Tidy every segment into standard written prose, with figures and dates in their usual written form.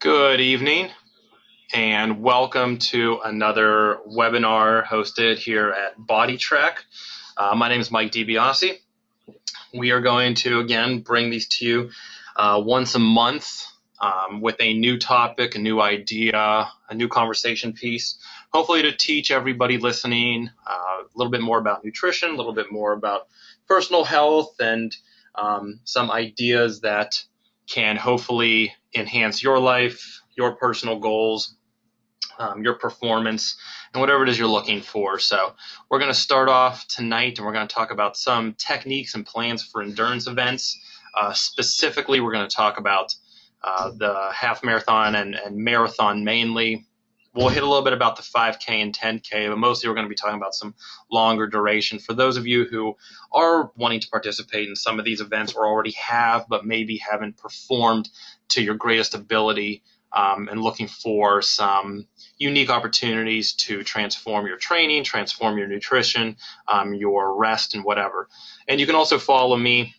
Good evening and welcome to another webinar hosted here at Body Trek. My name is Mike DiBiase. We are going to again bring these to you once a month with a new topic, a new idea, a new conversation piece, hopefully to teach everybody listening a little bit more about nutrition, a little bit more about personal health, and some ideas that can hopefully enhance your life, your personal goals, your performance, and whatever it is you're looking for. So we're going to start off tonight and we're going to talk about some techniques and plans for endurance events. Specifically, we're going to talk about the half marathon and marathon mainly. We'll hit a little bit about the 5K and 10K, but mostly we're going to be talking about some longer duration. For those of you who are wanting to participate in some of these events or already have, but maybe haven't performed to your greatest ability, and looking for some unique opportunities to transform your training, transform your nutrition, your rest, and whatever. And you can also follow me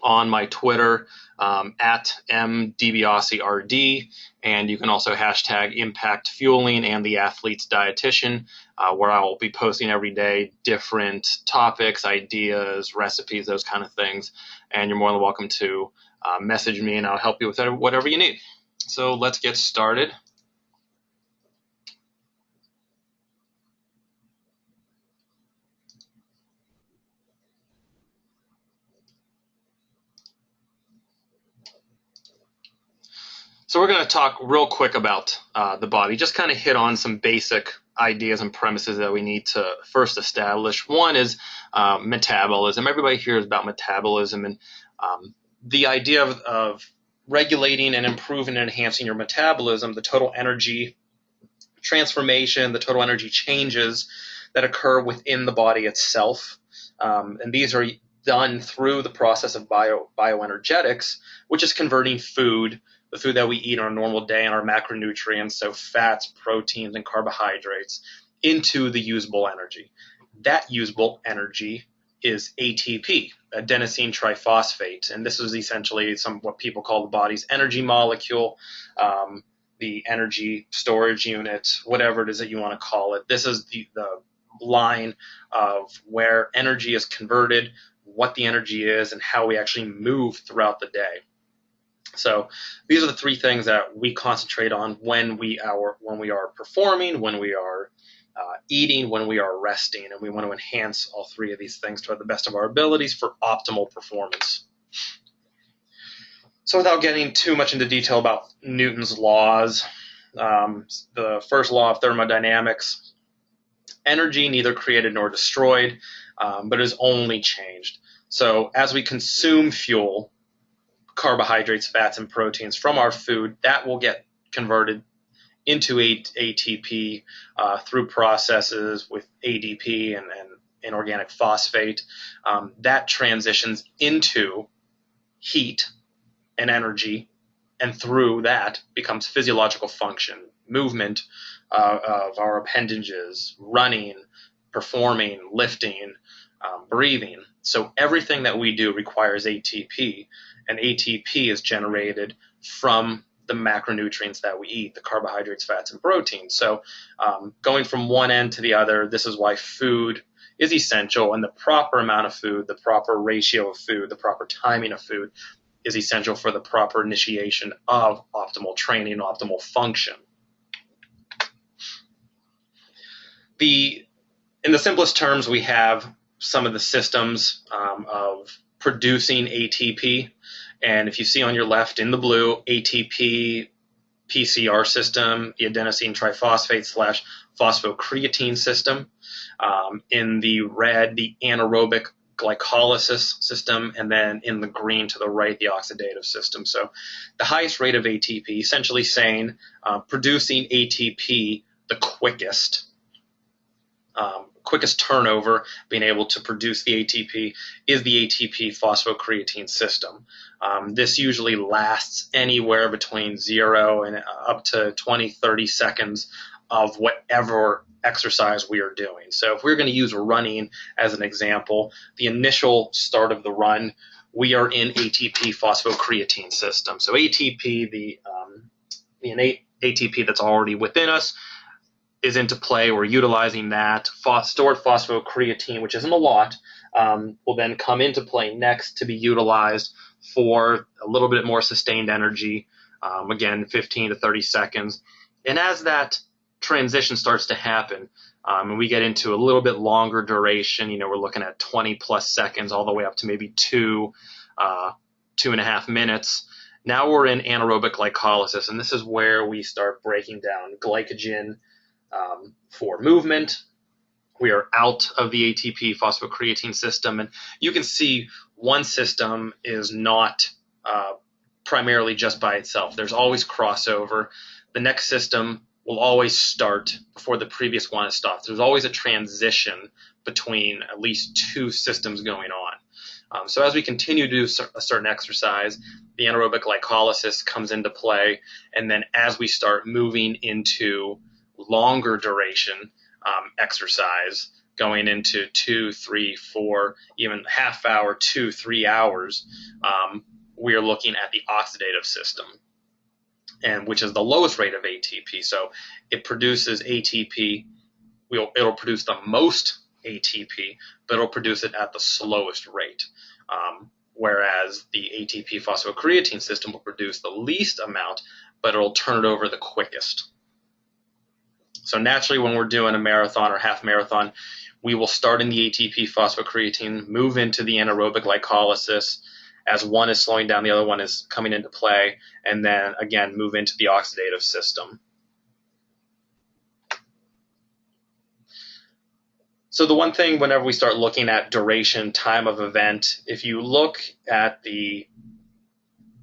on my Twitter at mdbiaserd, and you can also hashtag Impact Fueling and the Athlete's Dietitian, where I will be posting every day different topics, ideas, recipes, those kind of things. And you're more than welcome to message me, and I'll help you with whatever you need. So let's get started. So we're going to talk real quick about the body, just kind of hit on some basic ideas and premises that we need to first establish. One is metabolism. Everybody hears about metabolism, and the idea of regulating and improving and enhancing your metabolism, the total energy transformation, the total energy changes that occur within the body itself. And these are done through the process of bioenergetics, which is converting food, the food that we eat on a normal day, and our macronutrients, so fats, proteins, and carbohydrates, into the usable energy. That usable energy is ATP, adenosine triphosphate, and this is essentially what people call the body's energy molecule, the energy storage unit, whatever it is that you want to call it. This is the line of where energy is converted, what the energy is, and how we actually move throughout the day. So these are the three things that we concentrate on when we are performing, when we are eating, when we are resting, and we want to enhance all three of these things to the best of our abilities for optimal performance. So without getting too much into detail about Newton's laws, the first law of thermodynamics, energy neither created nor destroyed, but is only changed. So as we consume fuel, carbohydrates, fats, and proteins from our food, that will get converted into ATP through processes with ADP and inorganic phosphate. That transitions into heat and energy, and through that becomes physiological function, movement of our appendages, running, performing, lifting, breathing. So everything that we do requires ATP, and ATP is generated from the macronutrients that we eat, the carbohydrates, fats, and proteins. So going from one end to the other, this is why food is essential, and the proper amount of food, the proper ratio of food, the proper timing of food is essential for the proper initiation of optimal training, optimal function. In the simplest terms, we have some of the systems of producing ATP. And if you see on your left in the blue, ATP PCR system, the adenosine triphosphate / phosphocreatine system. In the red, the anaerobic glycolysis system, and then in the green to the right, the oxidative system. So the highest rate of ATP, essentially saying producing ATP the quickest turnover, being able to produce the ATP, is the ATP phosphocreatine system. This usually lasts anywhere between 0 and up to 20, 30 seconds of whatever exercise we are doing. So if we're going to use running as an example, the initial start of the run, we are in ATP phosphocreatine system. So ATP, the the innate ATP that's already within us is into play. We're utilizing that. Stored phosphocreatine, which isn't a lot, will then come into play next to be utilized for a little bit more sustained energy, again, 15 to 30 seconds. And as that transition starts to happen, and we get into a little bit longer duration, we're looking at 20 plus seconds all the way up to maybe 2.5 minutes. Now we're in anaerobic glycolysis, and this is where we start breaking down glycogen for movement. We are out of the ATP phosphocreatine system, and you can see one system is not primarily just by itself. There's always crossover. The next system will always start before the previous one is stopped. There's always a transition between at least two systems going on. So as we continue to do a certain exercise, the anaerobic glycolysis comes into play, and then as we start moving into longer duration exercise, going into 2, 3, 4, even half hour, 2, 3 hours, we are looking at the oxidative system, and which is the lowest rate of ATP. So it produces ATP. It'll produce the most ATP, but it'll produce it at the slowest rate. Whereas the ATP phosphocreatine system will produce the least amount, but it'll turn it over the quickest. So naturally, when we're doing a marathon or half marathon, we will start in the ATP phosphocreatine, move into the anaerobic glycolysis. As one is slowing down, the other one is coming into play, and then again move into the oxidative system. So the one thing, whenever we start looking at duration, time of event, if you look at the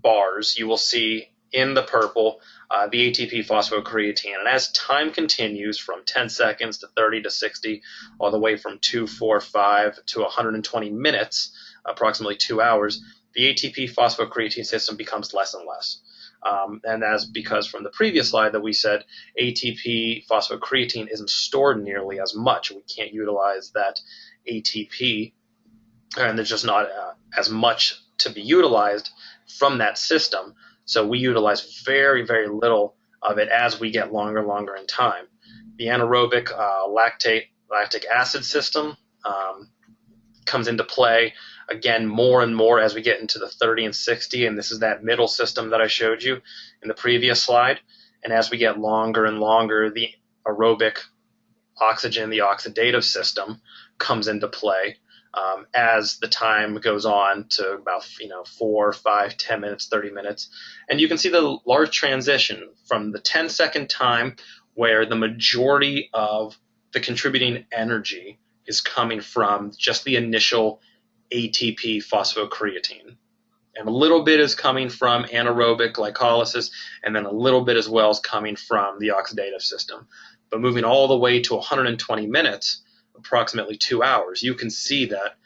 bars, you will see in the purple the ATP phosphocreatine. And as time continues from 10 seconds to 30 to 60, all the way from 2, 4, 5 to 120 minutes, approximately 2 hours, the ATP phosphocreatine system becomes less and less. And that's because from the previous slide that we said ATP phosphocreatine isn't stored nearly as much. We can't utilize that ATP, and there's just not as much to be utilized from that system. So we utilize very, very little of it as we get longer in time. The anaerobic lactic acid system comes into play again more and more as we get into the 30 and 60, and this is that middle system that I showed you in the previous slide. And as we get longer and longer, the aerobic oxygen, the oxidative system, comes into play as the time goes on to about 4, 5, 10 minutes, 30 minutes. And you can see the large transition from the 10-second time where the majority of the contributing energy is coming from just the initial ATP phosphocreatine. And a little bit is coming from anaerobic glycolysis, and then a little bit as well is coming from the oxidative system. But moving all the way to 120 minutes, approximately 2 hours, you can see that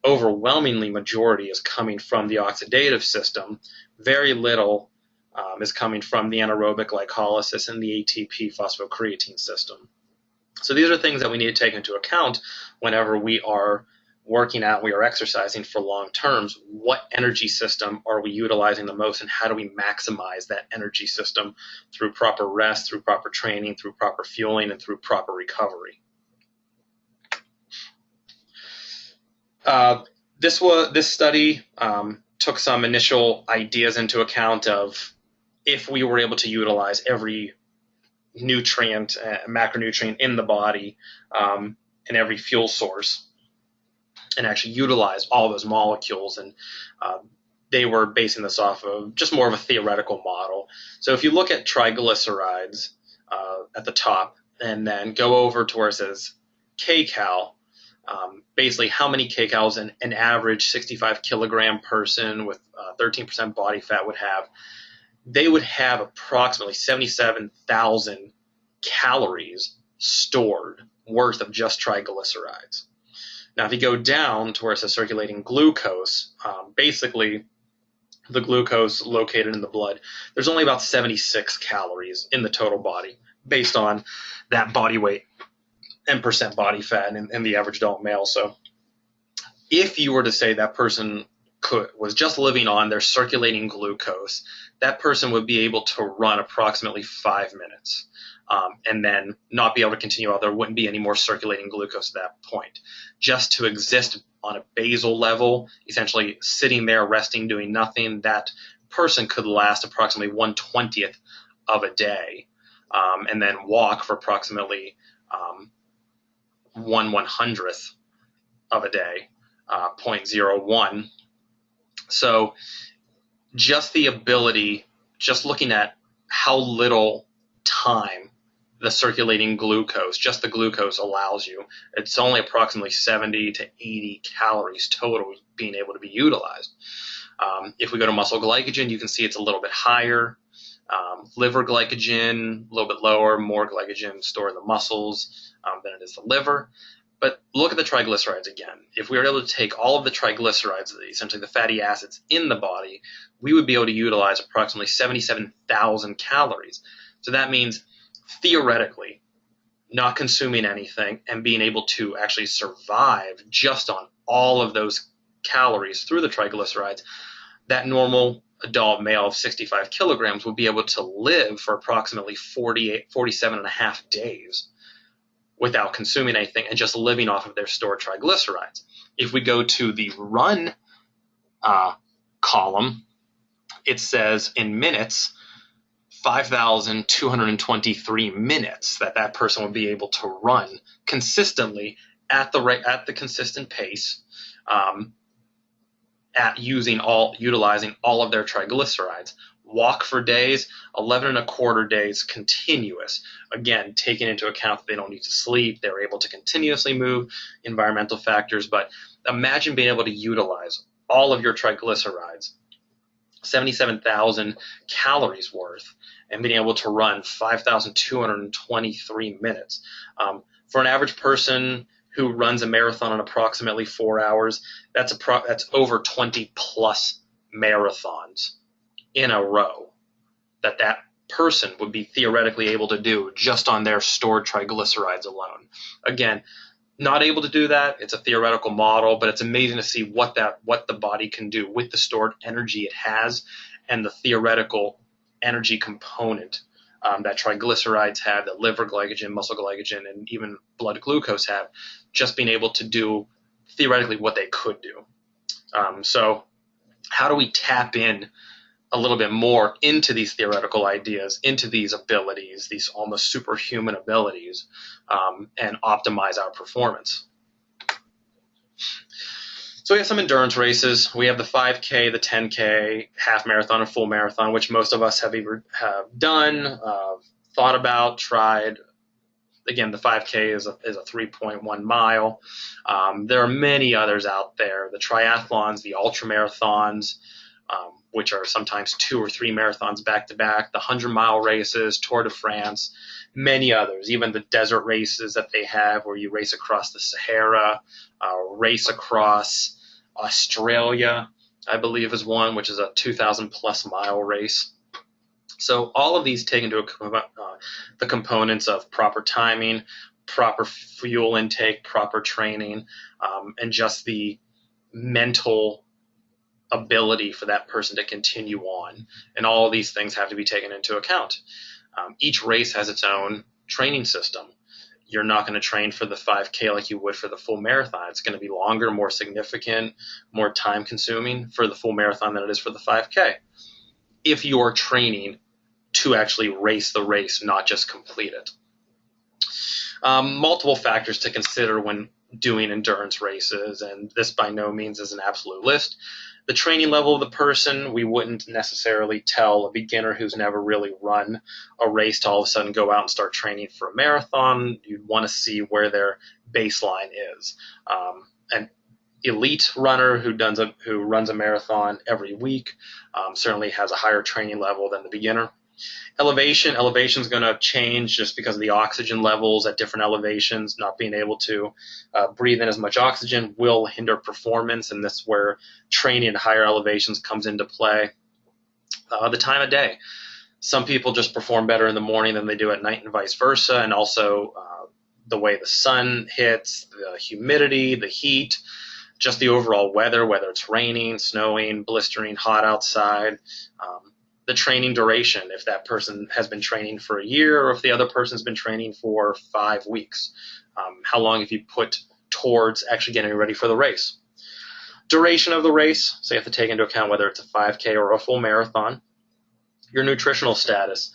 overwhelmingly majority is coming from the oxidative system. Very little is coming from the anaerobic glycolysis and the ATP phosphocreatine system. So these are things that we need to take into account whenever we are working out, we are exercising for long terms. What energy system are we utilizing the most, and how do we maximize that energy system through proper rest, through proper training, through proper fueling, and through proper recovery? This study took some initial ideas into account of if we were able to utilize every nutrient, macronutrient in the body, and every fuel source, and actually utilize all those molecules. And they were basing this off of just more of a theoretical model. So if you look at triglycerides at the top, and then go over to where it says kcal, basically how many kcals an average 65 kilogram person with 13% body fat would have, they would have approximately 77,000 calories stored worth of just triglycerides. Now, if you go down to where it says circulating glucose, basically the glucose located in the blood, there's only about 76 calories in the total body based on that body weight and percent body fat and the average adult male. So if you were to say that person was just living on their circulating glucose, that person would be able to run approximately 5 minutes, and then not be able to continue on. There wouldn't be any more circulating glucose at that point. Just to exist on a basal level, essentially sitting there, resting, doing nothing, that person could last approximately 1/20th of a day, and then walk for approximately 1/100th of a day, 0.01. So just the ability, just looking at how little time the circulating glucose, just the glucose allows you, it's only approximately 70 to 80 calories total being able to be utilized. If we go to muscle glycogen, you can see it's a little bit higher. Liver glycogen, a little bit lower, more glycogen stored in the muscles than it is the liver. But look at the triglycerides again. If we were able to take all of the triglycerides, essentially the fatty acids in the body, we would be able to utilize approximately 77,000 calories. So that means theoretically not consuming anything and being able to actually survive just on all of those calories through the triglycerides, that normal adult male of 65 kilograms would be able to live for approximately 47 and a half days without consuming anything and just living off of their stored triglycerides. If we go to the run column, it says in minutes, 5,223 minutes that person would be able to run consistently at the consistent pace, utilizing all of their triglycerides. Walk for days, 11 and a quarter days continuous. Again, taking into account that they don't need to sleep, they're able to continuously move, environmental factors. But imagine being able to utilize all of your triglycerides, 77,000 calories worth, and being able to run 5,223 minutes. For an average person who runs a marathon in approximately 4 hours, that's over 20 plus marathons in a row that person would be theoretically able to do just on their stored triglycerides alone. Again, not able to do that. It's a theoretical model, but it's amazing to see what the body can do with the stored energy it has and the theoretical energy component that triglycerides have, that liver glycogen, muscle glycogen, and even blood glucose have, just being able to do theoretically what they could do. So how do we tap in a little bit more into these theoretical ideas, into these abilities, these almost superhuman abilities, and optimize our performance? So we have some endurance races. We have the 5K, the 10K, half marathon, and full marathon, which most of us have either done, thought about, tried. Again, the 5K is a 3.1 mile. There are many others out there. The triathlons, the ultramarathons, which are sometimes 2 or 3 marathons back-to-back, the 100-mile races, Tour de France, many others, even the desert races that they have where you race across the Sahara, race across Australia, I believe is one, which is a 2,000-plus mile race. So all of these take into account the components of proper timing, proper fuel intake, proper training, and just the mental ability for that person to continue on. And all of these things have to be taken into account. Each race has its own training system. You're not going to train for the 5K like you would for the full marathon. It's going to be longer, more significant, more time consuming for the full marathon than it is for the 5K. If you're training to actually race the race, not just complete it. Multiple factors to consider when doing endurance races, and this by no means is an absolute list. The training level of the person, we wouldn't necessarily tell a beginner who's never really run a race to all of a sudden go out and start training for a marathon. You'd want to see where their baseline is. An elite runner who runs a marathon every week certainly has a higher training level than the beginner. Elevation is going to change just because of the oxygen levels at different elevations. Not being able to breathe in as much oxygen will hinder performance, and that's where training at higher elevations comes into play. The time of day. Some people just perform better in the morning than they do at night and vice versa, and also the way the sun hits, the humidity, the heat. just the overall weather, whether it's raining, snowing, blistering, hot outside, the training duration, if that person has been training for a year or if the other person's been training for 5 weeks. How long have you put towards actually getting ready for the race? Duration of the race, so you have to take into account whether it's a 5K or a full marathon. Your nutritional status.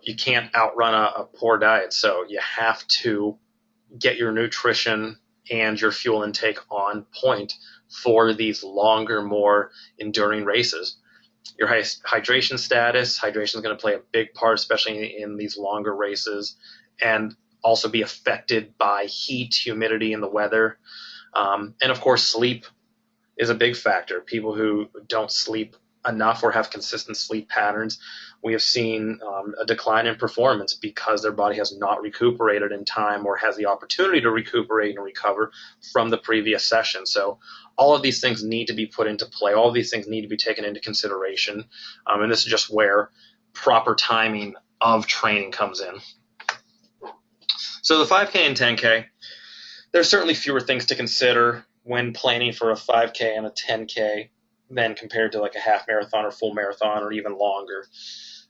You can't outrun a poor diet, so you have to get your nutrition and your fuel intake on point for these longer, more enduring races. Your hydration status. Hydration is going to play a big part, especially in these longer races, and also be affected by heat, humidity, and the weather. And of course, sleep is a big factor. People who don't sleep enough or have consistent sleep patterns, we have seen a decline in performance because their body has not recuperated in time or has the opportunity to recuperate and recover from the previous session. So all of these things need to be put into play. All of these things need to be taken into consideration. And this is just where proper timing of training comes in. So the 5K and 10K, there's certainly fewer things to consider when planning for a 5K and a 10K than compared to like a half marathon or full marathon or even longer.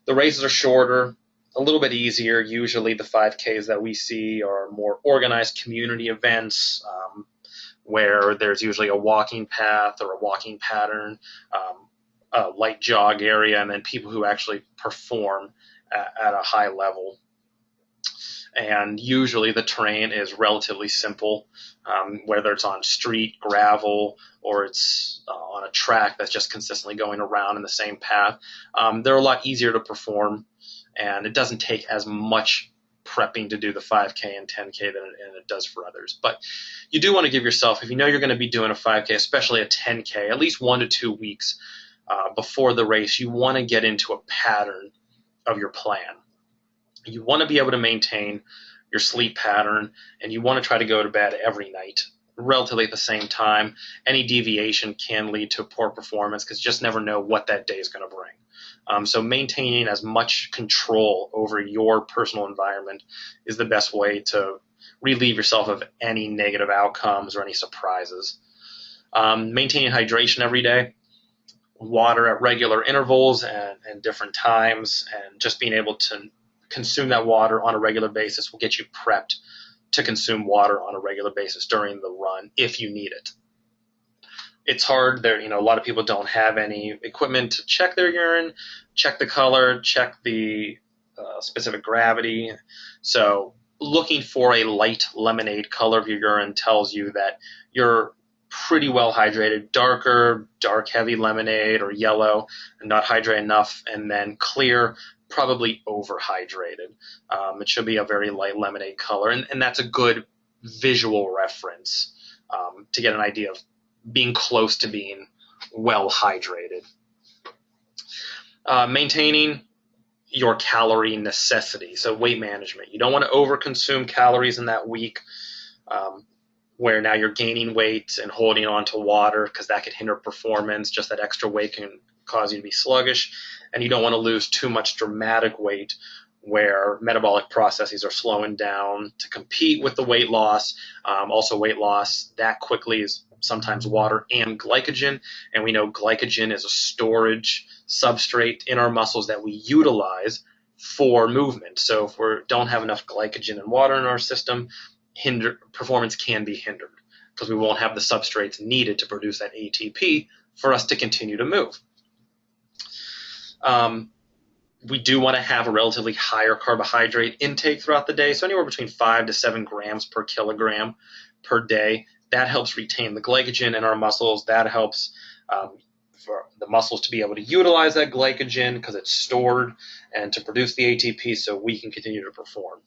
The races are shorter, a little bit easier. Usually the 5Ks that we see are more organized community events where there's usually a walking path or a walking pattern, a light jog area, and then people who actually perform at a high level. And usually the terrain is relatively simple, whether it's on street, gravel, or it's on a track that's just consistently going around in the same path. They're a lot easier to perform, and it doesn't take as much prepping to do the 5K and 10K than it does for others. But you do want to give yourself, if you know you're going to be doing a 5K, especially a 10K, at least 1 to 2 weeks before the race, you want to get into a pattern of your plan. You want to be able to maintain your sleep pattern, and you want to try to go to bed every night relatively at the same time. Any deviation can lead to poor performance because you just never know what that day is going to bring. So maintaining as much control over your personal environment is the best way to relieve yourself of any negative outcomes or any surprises. Maintaining hydration every day, water at regular intervals and different times, and just being able to consume that water on a regular basis will get you prepped to consume water on a regular basis during the run if you need it. It's hard. A lot of people don't have any equipment to check their urine, check the color, check the specific gravity. So looking for a light lemonade color of your urine tells you that you're pretty well hydrated. Dark heavy lemonade or yellow and not hydrated enough, and then clear, probably overhydrated. It should be a very light lemonade color, and that's a good visual reference to get an idea of being close to being well hydrated. Maintaining your calorie necessity, so weight management. You don't want to overconsume calories in that week where now you're gaining weight and holding on to water because that could hinder performance. Just that extra weight can cause you to be sluggish, and you don't want to lose too much dramatic weight where metabolic processes are slowing down to compete with the weight loss. Also weight loss that quickly is sometimes water and glycogen, and we know glycogen is a storage substrate in our muscles that we utilize for movement. So if we don't have enough glycogen and water in our system, performance can be hindered because we won't have the substrates needed to produce that ATP for us to continue to move. We do want to have a relatively higher carbohydrate intake throughout the day, so anywhere between 5 to 7 grams per kilogram per day. That helps retain the glycogen in our muscles. That helps for the muscles to be able to utilize that glycogen because it's stored and to produce the ATP so we can continue to perform.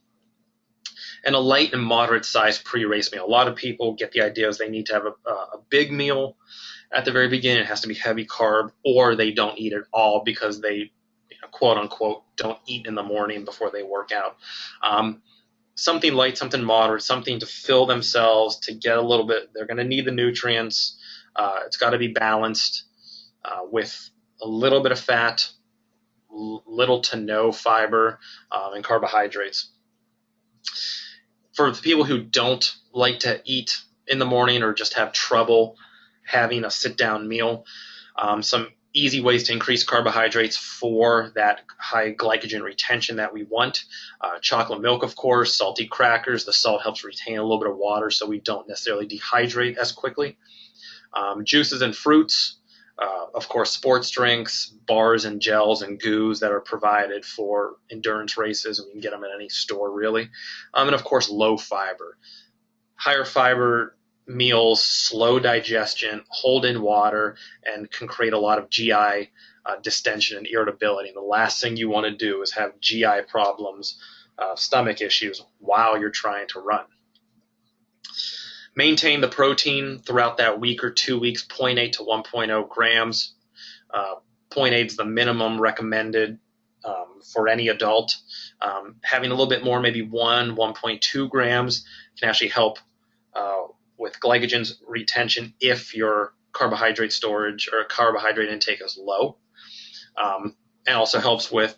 And a light and moderate sized pre-race meal. A lot of people get the idea is they need to have a big meal at the very beginning. It has to be heavy carb, or they don't eat at all because they, quote unquote, don't eat in the morning before they work out. Something light, something moderate, something to fill themselves, to get a little bit. They're going to need the nutrients. It's got to be balanced with a little bit of fat, little to no fiber, and carbohydrates. For the people who don't like to eat in the morning or just have trouble having a sit-down meal. Some easy ways to increase carbohydrates for that high glycogen retention that we want. Chocolate milk, of course, salty crackers. The salt helps retain a little bit of water so we don't necessarily dehydrate as quickly. Juices and fruits, of course, sports drinks, bars and gels and goos that are provided for endurance races, and we can get them at any store really. And of course, low fiber. Higher fiber meals slow digestion, hold in water, and can create a lot of GI distension and irritability. And the last thing you want to do is have GI problems, stomach issues while you're trying to run. Maintain the protein throughout that week or 2 weeks, 0.8 to 1.0 grams. 0.8 is the minimum recommended for any adult. Having a little bit more, maybe 1.2 grams, can actually help with glycogen retention if your carbohydrate storage or carbohydrate intake is low. And also helps with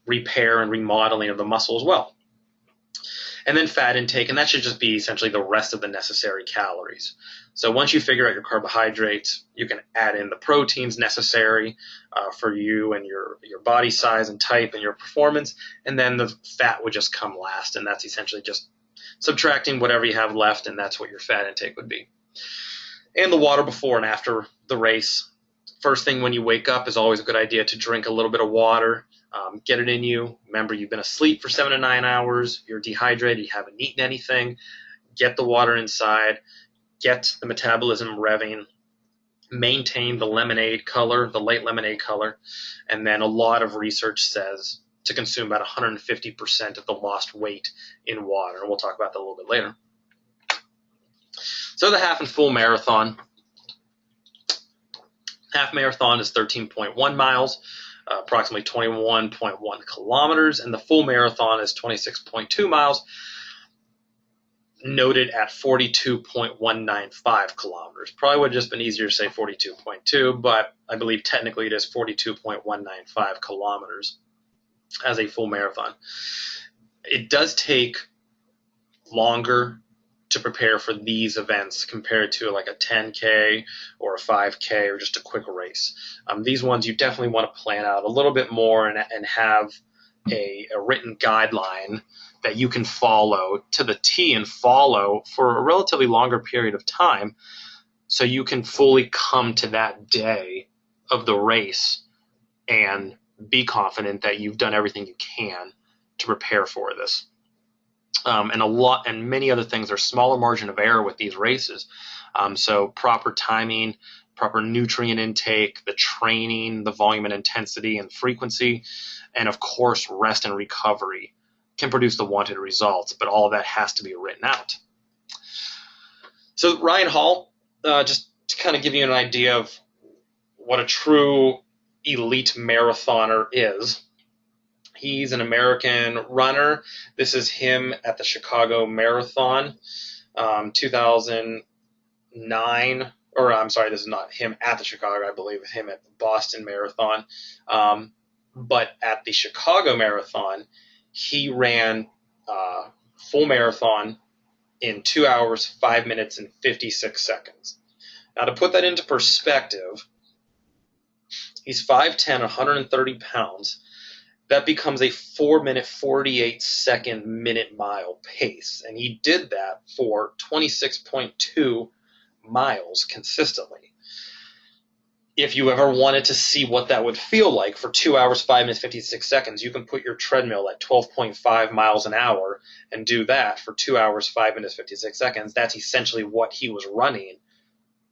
repair and remodeling of the muscle as well. And then fat intake, and that should just be essentially the rest of the necessary calories. So once you figure out your carbohydrates, you can add in the proteins necessary for you and your body size and type and your performance, and then the fat would just come last, and that's essentially just subtracting whatever you have left, and that's what your fat intake would be. And the water before and after the race. First thing when you wake up is always a good idea to drink a little bit of water. Get it in you. Remember, you've been asleep for 7 to 9 hours. You're dehydrated. You haven't eaten anything. Get the water inside. Get the metabolism revving. Maintain the lemonade color, the light lemonade color. And then a lot of research says to consume about 150% of the lost weight in water. And we'll talk about that a little bit later. So the half and full marathon. Half marathon is 13.1 miles. Approximately 21.1 kilometers, and the full marathon is 26.2 miles, noted at 42.195 kilometers. Probably would have just been easier to say 42.2, but I believe technically it is 42.195 kilometers as a full marathon. It does take longer to prepare for these events compared to like a 10K or a 5K or just a quick race. These ones you definitely want to plan out a little bit more and have a written guideline that you can follow to the T and follow for a relatively longer period of time so you can fully come to that day of the race and be confident that you've done everything you can to prepare for this. And many other things. There's smaller margin of error with these races. So proper timing, proper nutrient intake, the training, the volume and intensity and frequency, and of course rest and recovery can produce the wanted results, but all of that has to be written out. So Ryan Hall, just to kind of give you an idea of what a true elite marathoner is. He's an American runner. This is him at the Chicago Marathon, 2009. Or I'm sorry, this is not him at the Chicago. I believe him at the Boston Marathon. But at the Chicago Marathon, he ran full marathon in 2 hours, 5 minutes, and 56 seconds. Now, to put that into perspective, he's 5'10", 130 pounds. That becomes a 4-minute, 48-second minute mile pace. And he did that for 26.2 miles consistently. If you ever wanted to see what that would feel like for 2 hours, 5 minutes, 56 seconds, you can put your treadmill at 12.5 miles an hour and do that for 2 hours, 5 minutes, 56 seconds. That's essentially what he was running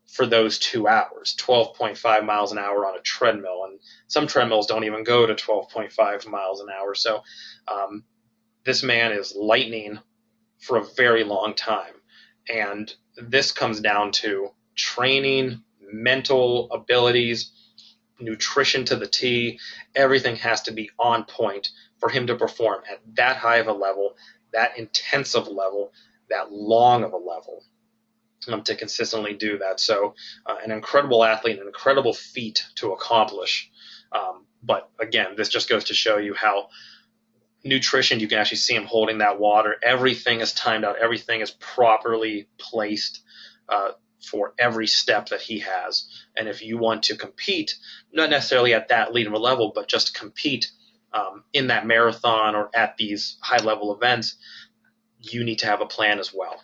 for those 2 hours, 12.5 miles an hour on a treadmill. And some treadmills don't even go to 12.5 miles an hour. So this man is lightning for a very long time. And this comes down to training, mental abilities, nutrition to the T. Everything has to be on point for him to perform at that high of a level, that intensive level, that long of a level. To consistently do that. So an incredible athlete, an incredible feat to accomplish. But again, this just goes to show you how nutrition, you can actually see him holding that water. Everything is timed out. Everything is properly placed. for every step that he has. And if you want to compete, not necessarily at that elite level, but just compete in that marathon or at these high-level events, you need to have a plan as well.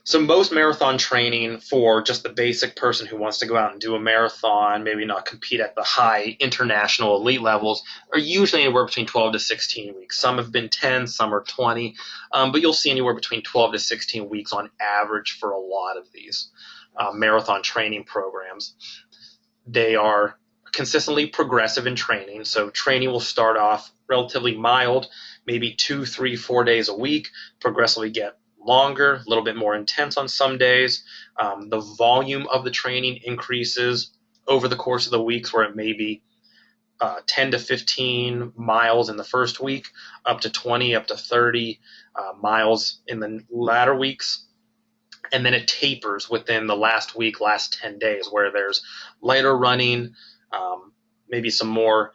So most marathon training for just the basic person who wants to go out and do a marathon, maybe not compete at the high international elite levels, are usually anywhere between 12 to 16 weeks. Some have been 10, some are 20, but you'll see anywhere between 12 to 16 weeks on average for a lot of these marathon training programs. They are consistently progressive in training, so training will start off relatively mild, maybe 2, 3, 4 days a week, progressively get longer, a little bit more intense on some days. The volume of the training increases over the course of the weeks, where it may be 10 to 15 miles in the first week, up to 20, up to 30 miles in the latter weeks. And then it tapers within the last week, last 10 days, where there's lighter running, maybe some more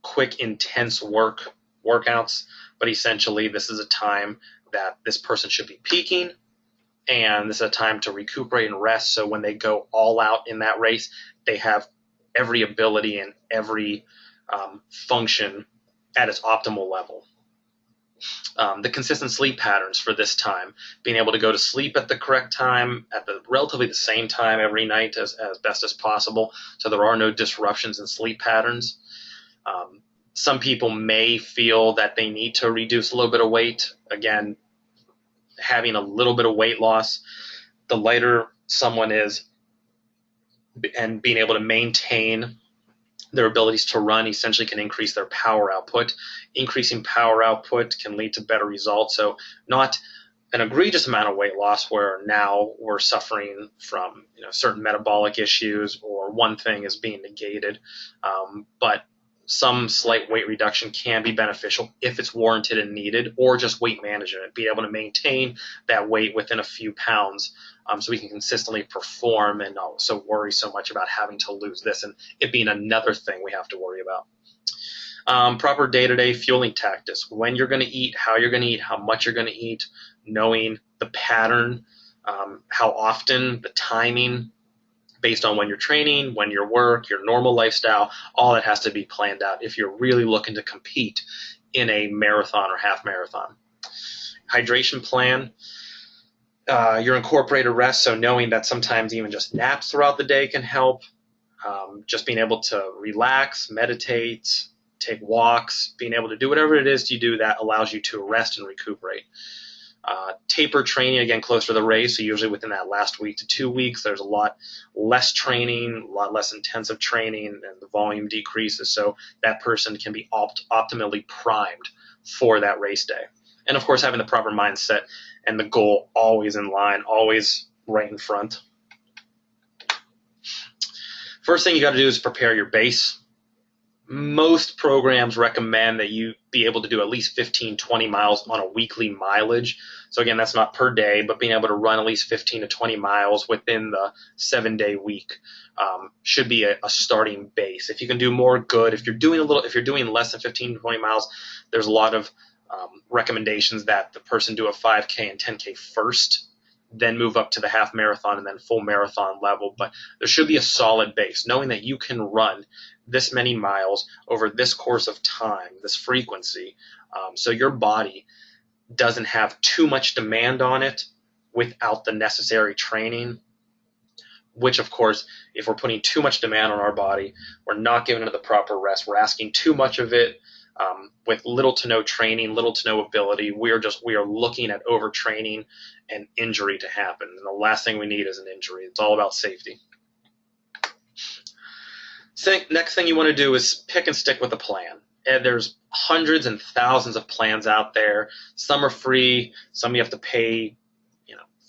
quick, intense workouts. But essentially, this is a time that this person should be peaking, and this is a time to recuperate and rest. So when they go all out in that race, they have every ability and every function at its optimal level. The consistent sleep patterns for this time, being able to go to sleep at the correct time, at the relatively the same time every night as best as possible, so there are no disruptions in sleep patterns. Some people may feel that they need to reduce a little bit of weight. Again, having a little bit of weight loss, the lighter someone is, and being able to maintain their abilities to run essentially can increase their power output. Increasing power output can lead to better results. So not an egregious amount of weight loss where now we're suffering from certain metabolic issues or one thing is being negated, but some slight weight reduction can be beneficial if it's warranted and needed, or just weight management, being able to maintain that weight within a few pounds, so we can consistently perform and not so worry so much about having to lose this and it being another thing we have to worry about. Proper day-to-day fueling tactics, when you're going to eat, how you're going to eat, how much you're going to eat, knowing the pattern, how often, the timing, based on when you're training, when you work, your normal lifestyle, all that has to be planned out if you're really looking to compete in a marathon or half marathon. Hydration plan, your incorporated rest, so knowing that sometimes even just naps throughout the day can help. Just being able to relax, meditate, take walks, being able to do whatever it is you do that allows you to rest and recuperate. Taper training, again, closer to the race, so usually within that last week to 2 weeks, there's a lot less training, a lot less intensive training, and the volume decreases, so that person can be optimally primed for that race day. And of course, having the proper mindset and the goal always in line, always right in front. First thing you got to do is prepare your base. Most programs recommend that you be able to do at least 15, 20 miles on a weekly mileage. So again, that's not per day, but being able to run at least 15 to 20 miles within the 7-day week should be a starting base. If you can do more, good. If you're doing less than 15 to 20 miles, there's a lot of recommendations that the person do a 5K and 10K first, then move up to the half marathon and then full marathon level. But there should be a solid base, knowing that you can run this many miles over this course of time, this frequency, so your body doesn't have too much demand on it without the necessary training, which of course, if we're putting too much demand on our body, we're not giving it the proper rest. We're asking too much of it with little to no training, little to no ability. We are looking at overtraining and injury to happen. And the last thing we need is an injury. It's all about safety. Next thing you want to do is pick and stick with a plan. And there's hundreds and thousands of plans out there. Some are free. Some you have to pay,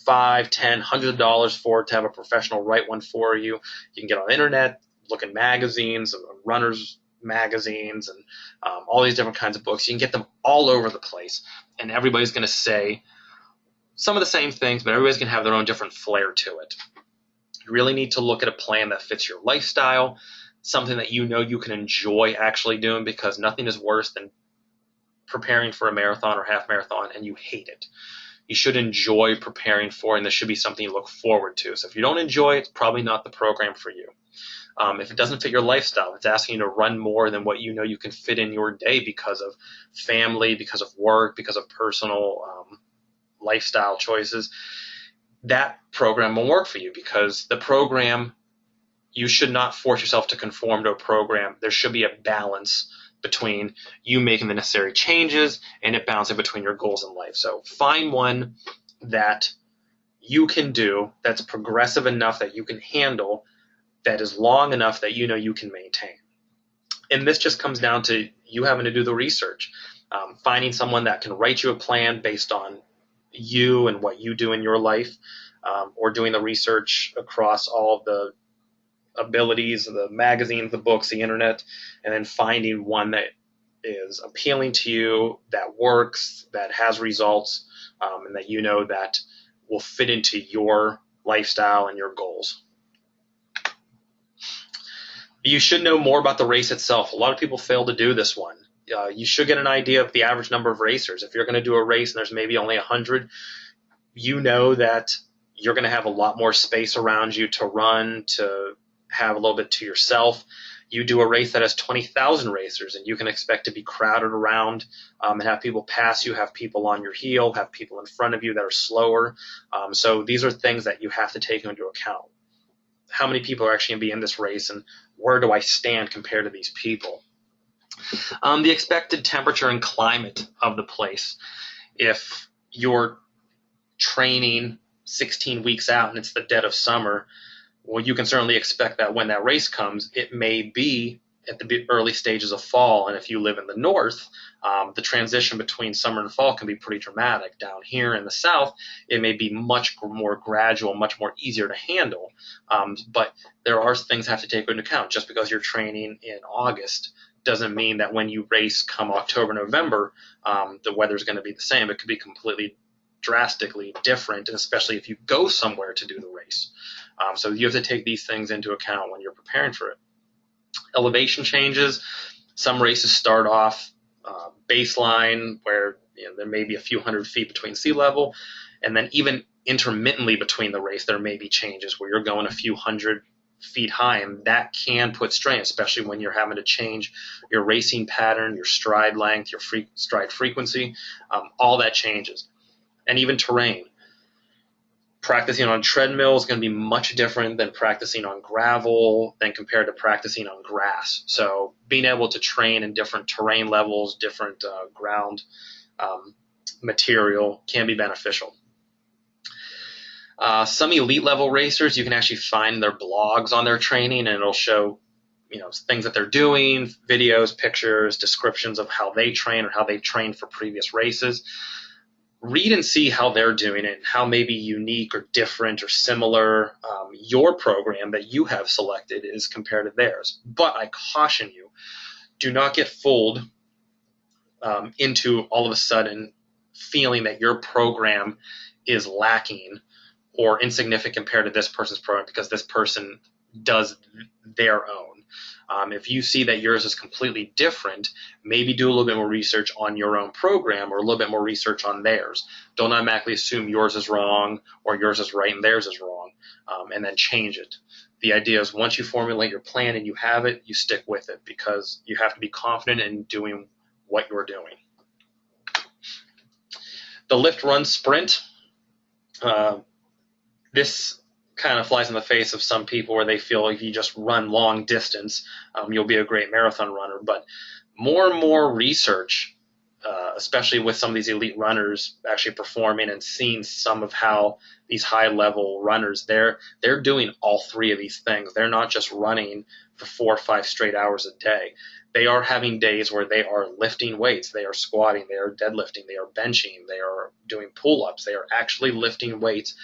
$5, $10, $100 for to have a professional write one for you. You can get on the internet, look in magazines, runners magazines, and all these different kinds of books. You can get them all over the place, and everybody's going to say some of the same things, but everybody's going to have their own different flair to it. You really need to look at a plan that fits your lifestyle, something that you can enjoy actually doing, because nothing is worse than preparing for a marathon or half marathon and you hate it. you should enjoy preparing for, and this should be something you look forward to. So if you don't enjoy it, it's probably not the program for you. If it doesn't fit your lifestyle, if it's asking you to run more than what you know you can fit in your day because of family, because of work, because of personal lifestyle choices, that program will work for you, because the program, you should not force yourself to conform to a program. There should be a balance between you making the necessary changes and it balancing between your goals in life. So find one that you can do, that's progressive enough that you can handle, that is long enough that you know you can maintain. And this just comes down to you having to do the research, finding someone that can write you a plan based on you and what you do in your life, or doing the research across all of the abilities, the magazines, the books, the internet, and then finding one that is appealing to you, that works, that has results, and that you know that will fit into your lifestyle and your goals. You should know more about the race itself. A lot of people fail to do this one. You should get an idea of the average number of racers. If you're going to do a race and there's maybe only 100, you know that you're going to have a lot more space around you to run, to have a little bit to yourself. You do a race that has 20,000 racers, and you can expect to be crowded around, and have people pass you, have people on your heel, have people in front of you that are slower. So these are things that you have to take into account. How many people are actually going to be in this race, and where do I stand compared to these people? The expected temperature and climate of the place. If you're training 16 weeks out and it's the dead of summer, well, you can certainly expect that when that race comes, it may be at the early stages of fall. And if you live in the north, the transition between summer and fall can be pretty dramatic. Down here in the south, it may be much more gradual, much more easier to handle. But there are things that have to take into account. Just because you're training in August doesn't mean that when you race come October, November, the weather's going to be the same. It could be completely drastically different, and especially if you go somewhere to do the race. So you have to take these things into account when you're preparing for it. Elevation changes. Some races start off baseline where there may be a few hundred feet between sea level, and then even intermittently between the race there may be changes where you're going a few hundred feet high, and that can put strain, especially when you're having to change your racing pattern, your stride length, your stride frequency. All that changes. And even terrain. Practicing on treadmill is going to be much different than practicing on gravel, than compared to practicing on grass. So being able to train in different terrain levels, different ground material can be beneficial. Some elite level racers, you can actually find their blogs on their training, and it'll show things that they're doing, videos, pictures, descriptions of how they train or how they've trained for previous races. Read and see how they're doing it, how maybe unique or different or similar your program that you have selected is compared to theirs. But I caution you, do not get fooled into all of a sudden feeling that your program is lacking or insignificant compared to this person's program because this person does their own. If you see that yours is completely different, maybe do a little bit more research on your own program or a little bit more research on theirs. Don't automatically assume yours is wrong or yours is right and theirs is wrong, and then change it. The idea is once you formulate your plan and you have it, you stick with it because you have to be confident in doing what you're doing. The lift, run, sprint. This kind of flies in the face of some people where they feel if you just run long distance, you'll be a great marathon runner. But more and more research, especially with some of these elite runners actually performing and seeing some of how these high-level runners, they're doing all three of these things. They're not just running for 4 or 5 straight hours a day. They are having days where they are lifting weights, they are squatting, they are deadlifting, they are benching, they are doing pull-ups, they are actually lifting weights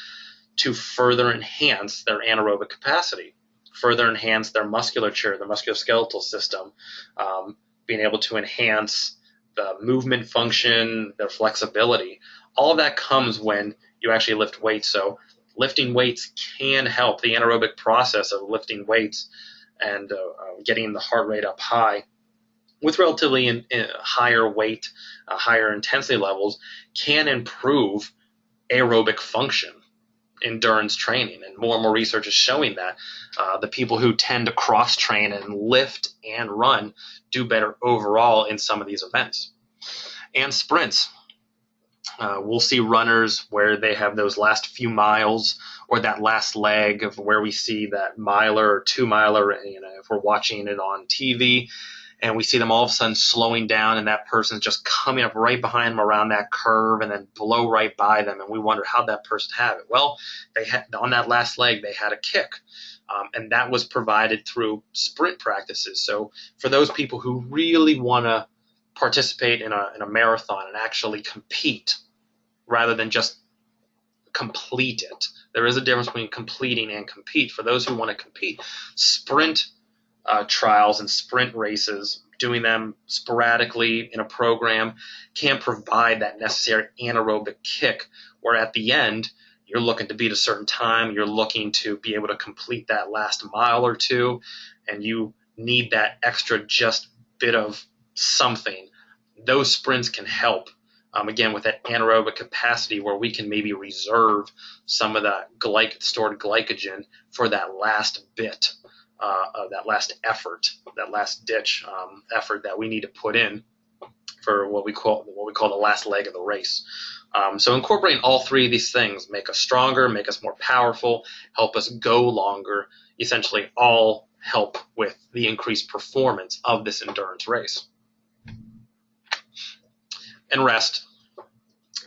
to further enhance their anaerobic capacity, further enhance their musculature, the musculoskeletal system, being able to enhance the movement function, their flexibility. All of that comes when you actually lift weights. So lifting weights can help the anaerobic process of lifting weights and getting the heart rate up high with relatively higher weight, higher intensity levels can improve aerobic function endurance training, and more research is showing that the people who tend to cross train and lift and run do better overall in some of these events. And sprints. We'll see runners where they have those last few miles or that last leg of where we see that miler or 2 miler, if we're watching it on TV, and we see them all of a sudden slowing down, and that person's just coming up right behind them around that curve and then blow right by them, and we wonder how that person had it. Well, they had, on that last leg, they had a kick, and that was provided through sprint practices. So for those people who really want to participate in a marathon and actually compete rather than just complete it, there is a difference between completing and compete. For those who want to compete, sprint trials and sprint races, doing them sporadically in a program, can provide that necessary anaerobic kick where at the end you're looking to beat a certain time, you're looking to be able to complete that last mile or two, and you need that extra just bit of something. Those sprints can help, again, with that anaerobic capacity where we can maybe reserve some of that stored glycogen for that last bit. That last effort, that last ditch effort that we need to put in for what we call the last leg of the race. So incorporating all three of these things make us stronger, make us more powerful, help us go longer, essentially all help with the increased performance of this endurance race. And rest.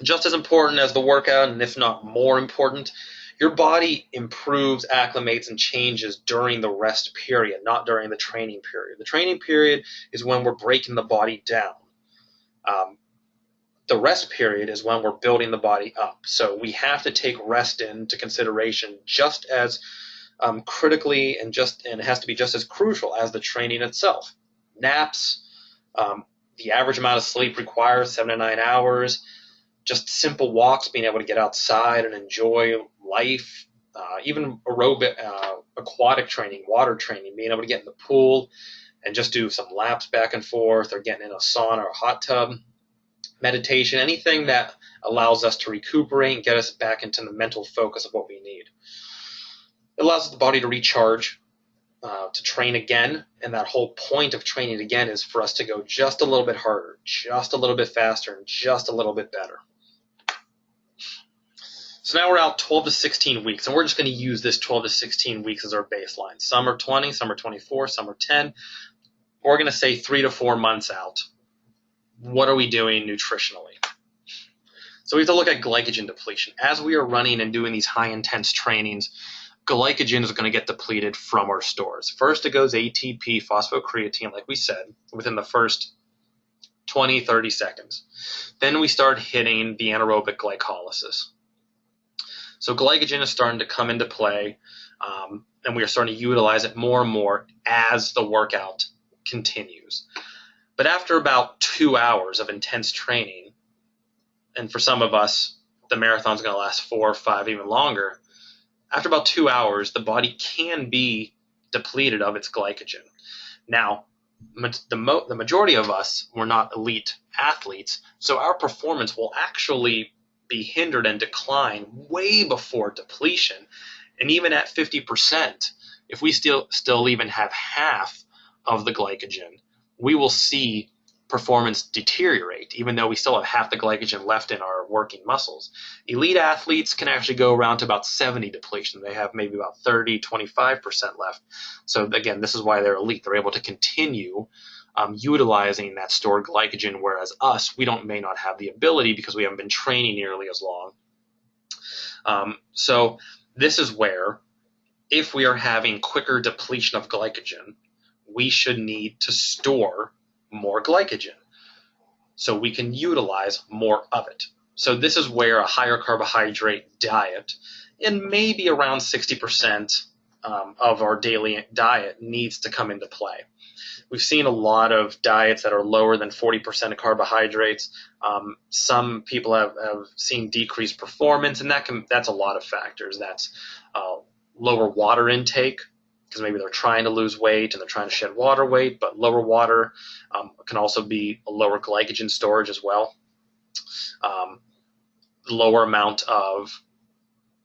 Just as important as the workout, and if not more important, your body improves, acclimates, and changes during the rest period, not during the training period. The training period is when we're breaking the body down. The rest period is when we're building the body up. So we have to take rest into consideration just as critically, and it has to be just as crucial as the training itself. Naps, the average amount of sleep required, 7 to 9 hours. Just simple walks, being able to get outside and enjoy life, even aerobic, aquatic training, water training, being able to get in the pool and just do some laps back and forth, or getting in a sauna or hot tub, meditation, anything that allows us to recuperate and get us back into the mental focus of what we need. It allows the body to recharge, to train again, and that whole point of training again is for us to go just a little bit harder, just a little bit faster, and just a little bit better. So now we're out 12 to 16 weeks, and we're just going to use this 12 to 16 weeks as our baseline. Some are 20, some are 24, some are 10. We're going to say 3 to 4 months out. What are we doing nutritionally? So we have to look at glycogen depletion. As we are running and doing these high-intense trainings, glycogen is going to get depleted from our stores. First, it goes ATP, phosphocreatine, like we said, within the first 20, 30 seconds. Then we start hitting the anaerobic glycolysis. So glycogen is starting to come into play, and we are starting to utilize it more and more as the workout continues. But after about 2 hours of intense training, and for some of us, the marathon is going to last 4 or 5, even longer, after about 2 hours, the body can be depleted of its glycogen. Now, the majority of us, we're not elite athletes, so our performance will actually be hindered and decline way before depletion. And even at 50%, if we still even have half of the glycogen, we will see performance deteriorate, even though we still have half the glycogen left in our working muscles. Elite athletes can actually go around to about 70 depletion. They have maybe about 30, 25% left. So again, this is why they're elite. They're able to continue utilizing that stored glycogen, whereas us, we may not have the ability because we haven't been training nearly as long. So this is where, if we are having quicker depletion of glycogen, we should need to store more glycogen so we can utilize more of it. So this is where a higher carbohydrate diet, and maybe around 60% of our daily diet, needs to come into play. We've seen a lot of diets that are lower than 40% of carbohydrates. Some people have seen decreased performance, and that's a lot of factors. That's lower water intake, because maybe they're trying to lose weight and they're trying to shed water weight, but lower water can also be a lower glycogen storage as well. lower amount of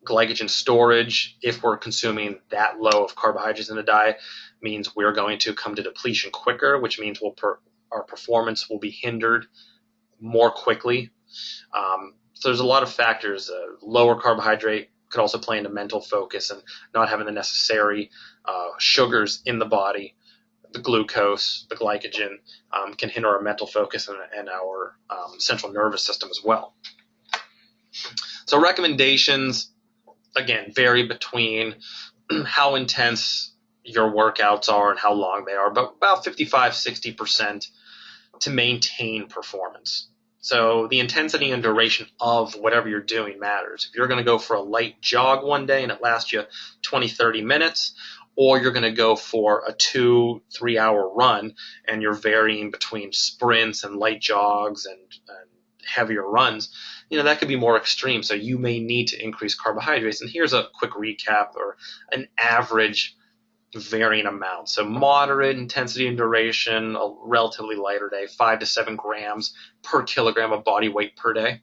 glycogen storage. If we're consuming that low of carbohydrates in the diet, means we're going to come to depletion quicker, which means our performance will be hindered more quickly. So there's a lot of factors. Lower carbohydrate could also play into mental focus and not having the necessary sugars in the body. The glucose, the glycogen can hinder our mental focus and our central nervous system as well. So recommendations, again, vary between how intense your workouts are and how long they are, but about 55-60% to maintain performance. So the intensity and duration of whatever you're doing matters. If you're going to go for a light jog one day and it lasts you 20-30 minutes, or you're going to go for a 2-3 hour run and you're varying between sprints and light jogs and heavier runs, that could be more extreme. So you may need to increase carbohydrates. And here's a quick recap or an average varying amount. So moderate intensity and duration, a relatively lighter day, 5 to 7 grams per kilogram of body weight per day.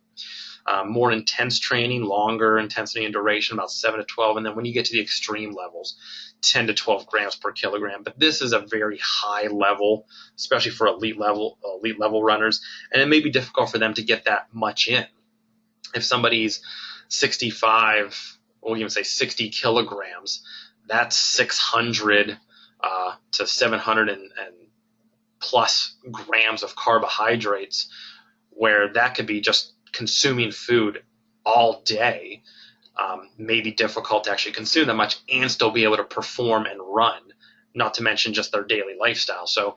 More intense training, longer intensity and duration, about 7 to 12. And then when you get to the extreme levels, 10 to 12 grams per kilogram. But this is a very high level, especially for elite level runners. And it may be difficult for them to get that much in. If somebody's 65, we'll even say 60 kilograms, that's 600 to 700 and plus grams of carbohydrates, where that could be just consuming food all day. May be difficult to actually consume that much and still be able to perform and run, not to mention just their daily lifestyle. So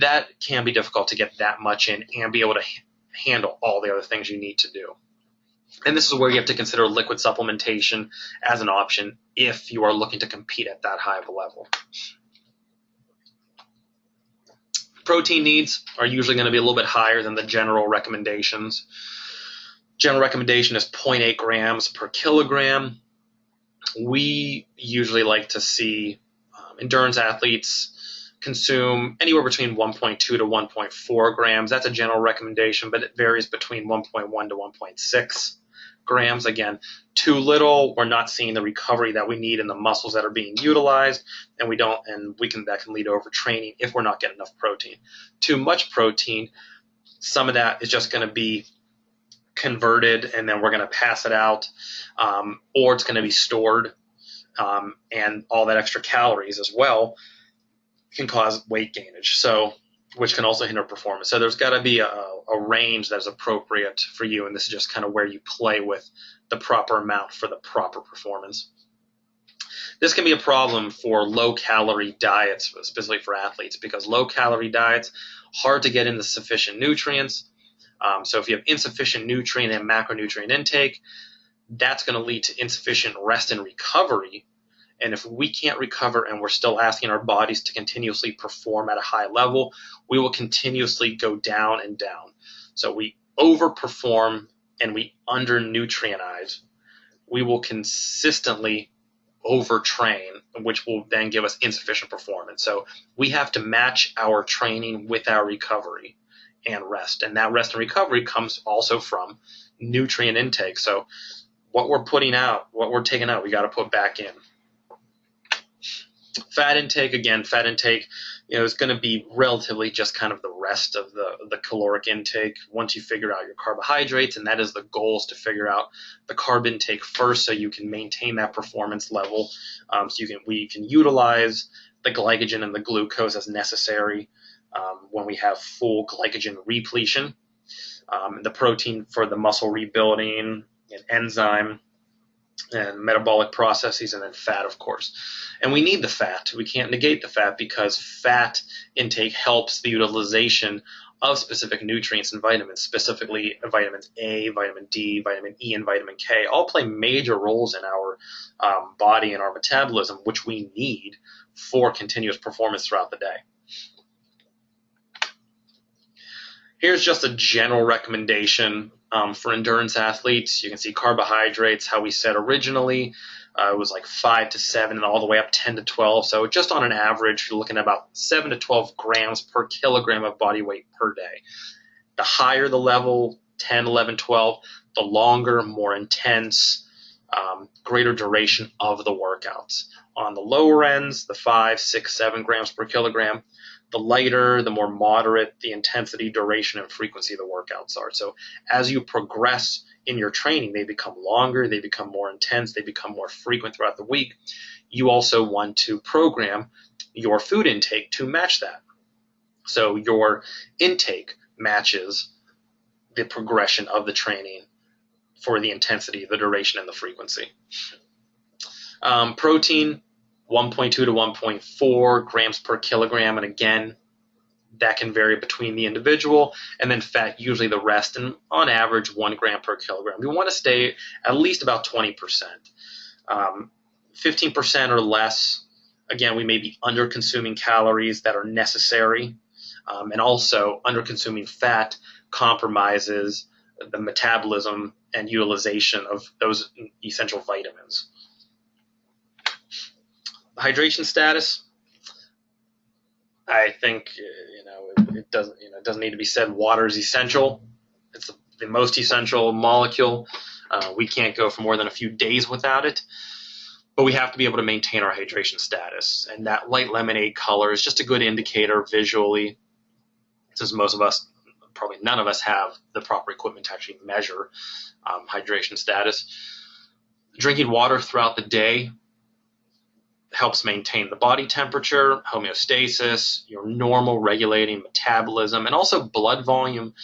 that can be difficult to get that much in and be able to handle all the other things you need to do. And this is where you have to consider liquid supplementation as an option if you are looking to compete at that high of a level. Protein needs are usually going to be a little bit higher than the general recommendations. General recommendation is 0.8 grams per kilogram. We usually like to see endurance athletes consume anywhere between 1.2 to 1.4 grams. That's a general recommendation, but it varies between 1.1 to 1.6 grams. Again, too little, we're not seeing the recovery that we need in the muscles that are being utilized, and that can lead to overtraining if we're not getting enough protein. Too much protein, some of that is just going to be converted and then we're going to pass it out, or it's going to be stored, and all that extra calories as well can cause weight gainage, which can also hinder performance. So there's got to be a range that is appropriate for you, and this is just kind of where you play with the proper amount for the proper performance. This can be a problem for low-calorie diets, specifically for athletes, because low-calorie diets, hard to get in the sufficient nutrients. So if you have insufficient nutrient and macronutrient intake, that's going to lead to insufficient rest and recovery. And if we can't recover and we're still asking our bodies to continuously perform at a high level, we will continuously go down and down. So we overperform and we under-nutrientize. We will consistently overtrain, which will then give us insufficient performance. So we have to match our training with our recovery and rest. And that rest and recovery comes also from nutrient intake. So what we're putting out, what we're taking out, we got to put back in. Fat intake, is going to be relatively just kind of the rest of the caloric intake once you figure out your carbohydrates, and that is the goal, is to figure out the carb intake first so you can maintain that performance level, so we can utilize the glycogen and the glucose as necessary when we have full glycogen repletion, the protein for the muscle rebuilding and enzyme and metabolic processes, and then fat, of course. And we need the fat. We can't negate the fat, because fat intake helps the utilization of specific nutrients and vitamins, specifically vitamins A, vitamin D, vitamin E, and vitamin K, all play major roles in our body and our metabolism, which we need for continuous performance throughout the day. Here's just a general recommendation for endurance athletes. You can see carbohydrates, how we said originally, it was like 5 to 7 and all the way up 10 to 12. So just on an average, you're looking at about 7 to 12 grams per kilogram of body weight per day. The higher the level, 10, 11, 12, the longer, more intense, greater duration of the workouts. On the lower ends, the 5, 6, 7 grams per kilogram, the lighter, the more moderate the intensity, duration, and frequency of the workouts are. So as you progress in your training, they become longer, they become more intense, they become more frequent throughout the week. You also want to program your food intake to match that. So your intake matches the progression of the training for the intensity, the duration, and the frequency. Protein, 1.2 to 1.4 grams per kilogram, and again, that can vary between the individual, and then fat, usually the rest, and on average 1 gram per kilogram. We want to stay at least about 20%. 15% or less, again, we may be under consuming calories that are necessary, and also under consuming fat compromises the metabolism and utilization of those essential vitamins. Hydration status, I think it doesn't need to be said. Water is essential. It's the most essential molecule. We can't go for more than a few days without it, but we have to be able to maintain our hydration status. And that light lemonade color is just a good indicator visually, since most of us, probably none of us, have the proper equipment to actually measure hydration status. Drinking water throughout the day helps maintain the body temperature, homeostasis, your normal regulating metabolism, and also blood volume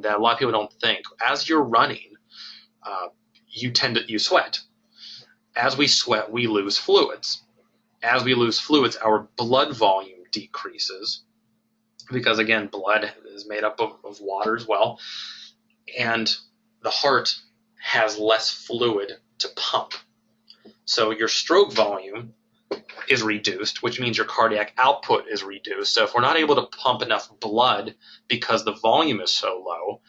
that a lot of people don't think. As you're running, you sweat. As we sweat, we lose fluids. As we lose fluids, our blood volume decreases because, again, blood is made up of water as well, and the heart has less fluid to pump. So your stroke volume is reduced, which means your cardiac output is reduced. So if we're not able to pump enough blood because the volume is so low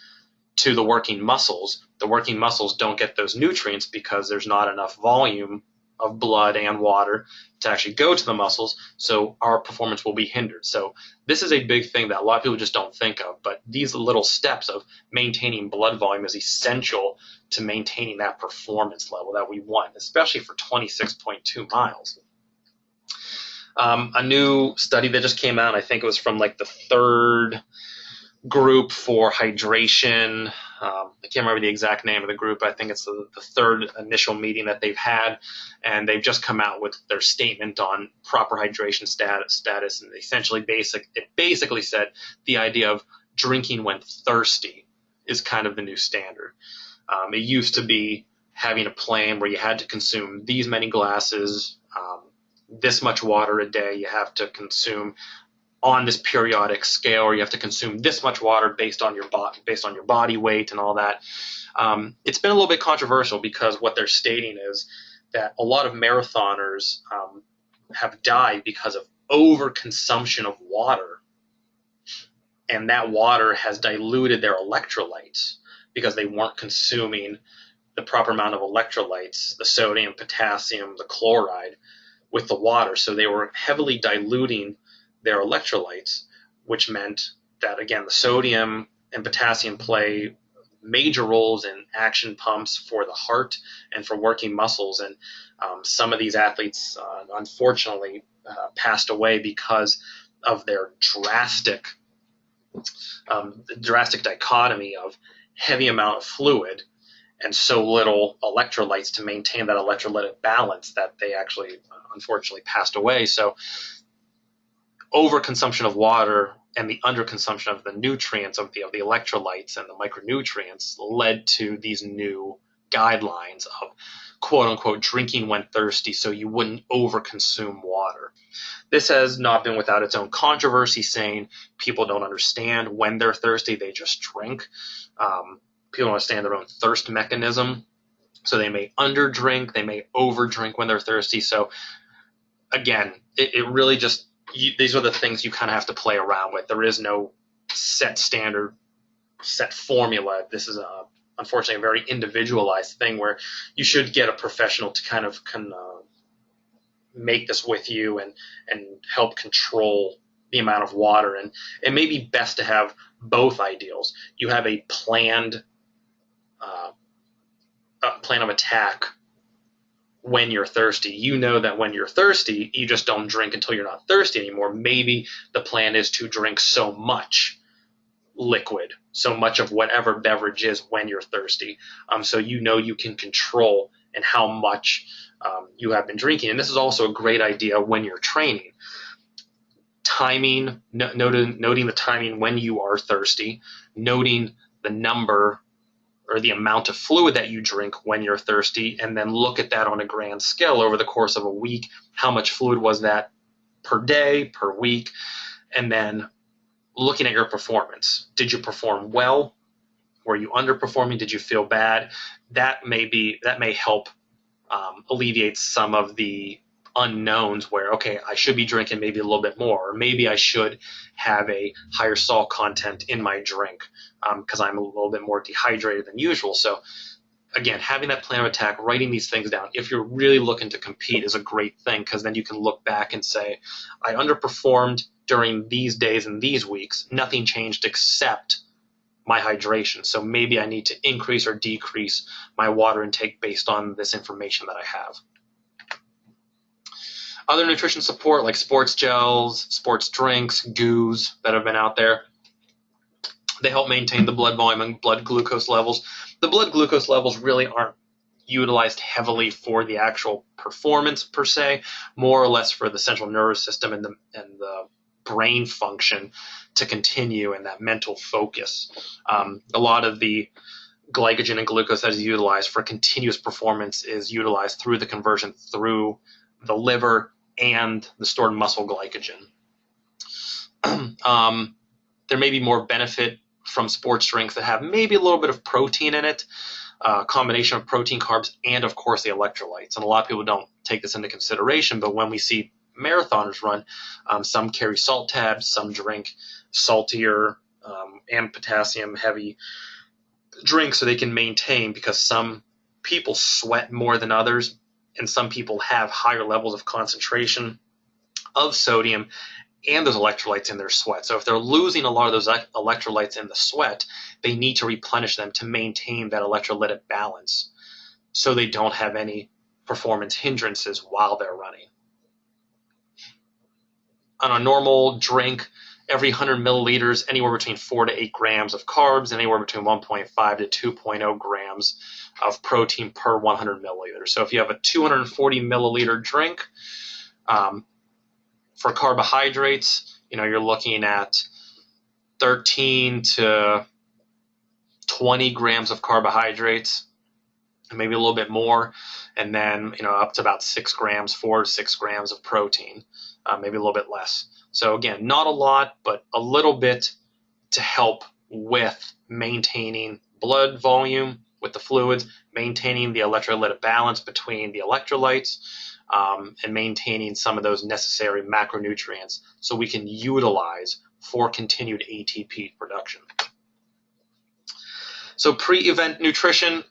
to the working muscles don't get those nutrients because there's not enough volume of blood and water to actually go to the muscles, so our performance will be hindered. So this is a big thing that a lot of people just don't think of, but these little steps of maintaining blood volume is essential to maintaining that performance level that we want, especially for 26.2 miles. A new study that just came out, I think it was from like the third group for hydration. I can't remember the exact name of the group. I think it's the third initial meeting that they've had, and they've just come out with their statement on proper hydration status. And it basically said the idea of drinking when thirsty is kind of the new standard. It used to be having a plan where you had to consume these many glasses, this much water a day. You have to consume on this periodic scale, or you have to consume this much water based on your body weight and all that. It's been a little bit controversial because what they're stating is that a lot of marathoners have died because of overconsumption of water, and that water has diluted their electrolytes because they weren't consuming the proper amount of electrolytes, the sodium, potassium, the chloride, with the water. So they were heavily diluting their electrolytes, which meant that, again, the sodium and potassium play major roles in action pumps for the heart and for working muscles. And some of these athletes, unfortunately, passed away because of their drastic dichotomy of heavy amount of fluid and so little electrolytes to maintain that electrolytic balance that they actually, unfortunately, passed away. So overconsumption of water and the underconsumption of the nutrients, of the electrolytes and the micronutrients, led to these new guidelines of quote-unquote drinking when thirsty, so you wouldn't overconsume water. This has not been without its own controversy, saying people don't understand when they're thirsty, they just drink. People don't understand their own thirst mechanism, so they may underdrink, they may overdrink when they're thirsty. So again, it really just, these are the things you kind of have to play around with. There is no set standard, set formula. This is unfortunately a very individualized thing where you should get a professional to kind of make this with you and help control the amount of water. And it may be best to have both ideals. You have a planned plan of attack when you're thirsty. You know that when you're thirsty, you just don't drink until you're not thirsty anymore. Maybe the plan is to drink so much liquid, so much of whatever beverage is when you're thirsty. So you know you can control and how much you have been drinking. And this is also a great idea when you're training. Timing, noting the timing when you are thirsty, noting the number or the amount of fluid that you drink when you're thirsty, and then look at that on a grand scale over the course of a week. How much fluid was that per day, per week? And then looking at your performance. Did you perform well? Were you underperforming? Did you feel bad? That may help alleviate some of the unknowns where, okay, I should be drinking maybe a little bit more, or maybe I should have a higher salt content in my drink because I'm a little bit more dehydrated than usual. So again, having that plan of attack, writing these things down, if you're really looking to compete, is a great thing, because then you can look back and say, I underperformed during these days and these weeks. Nothing changed except my hydration. So maybe I need to increase or decrease my water intake based on this information that I have. Other nutrition support like sports gels, sports drinks, goos that have been out there, they help maintain the blood volume and blood glucose levels. The blood glucose levels really aren't utilized heavily for the actual performance per se, more or less for the central nervous system and the brain function to continue and that mental focus. A lot of the glycogen and glucose that is utilized for continuous performance is utilized through the conversion through the liver and the stored muscle glycogen. There may be more benefit from sports drinks that have maybe a little bit of protein in it, a combination of protein, carbs, and of course the electrolytes. And a lot of people don't take this into consideration, but when we see marathoners run, some carry salt tabs, some drink saltier and potassium heavy drinks so they can maintain, because some people sweat more than others, and some people have higher levels of concentration of sodium and those electrolytes in their sweat. So if they're losing a lot of those electrolytes in the sweat, they need to replenish them to maintain that electrolytic balance so they don't have any performance hindrances while they're running. On a normal drink, every 100 milliliters, anywhere between 4 to 8 grams of carbs, and anywhere between 1.5 to 2.0 grams of protein per 100 milliliters. So if you have a 240 milliliter drink, for carbohydrates, you're looking at 13 to 20 grams of carbohydrates, maybe a little bit more, and then up to about 6 grams, 4 to 6 grams of protein, maybe a little bit less. So again, not a lot, but a little bit to help with maintaining blood volume with the fluids, maintaining the electrolytic balance between the electrolytes, and maintaining some of those necessary macronutrients so we can utilize for continued ATP production. So pre-event nutrition,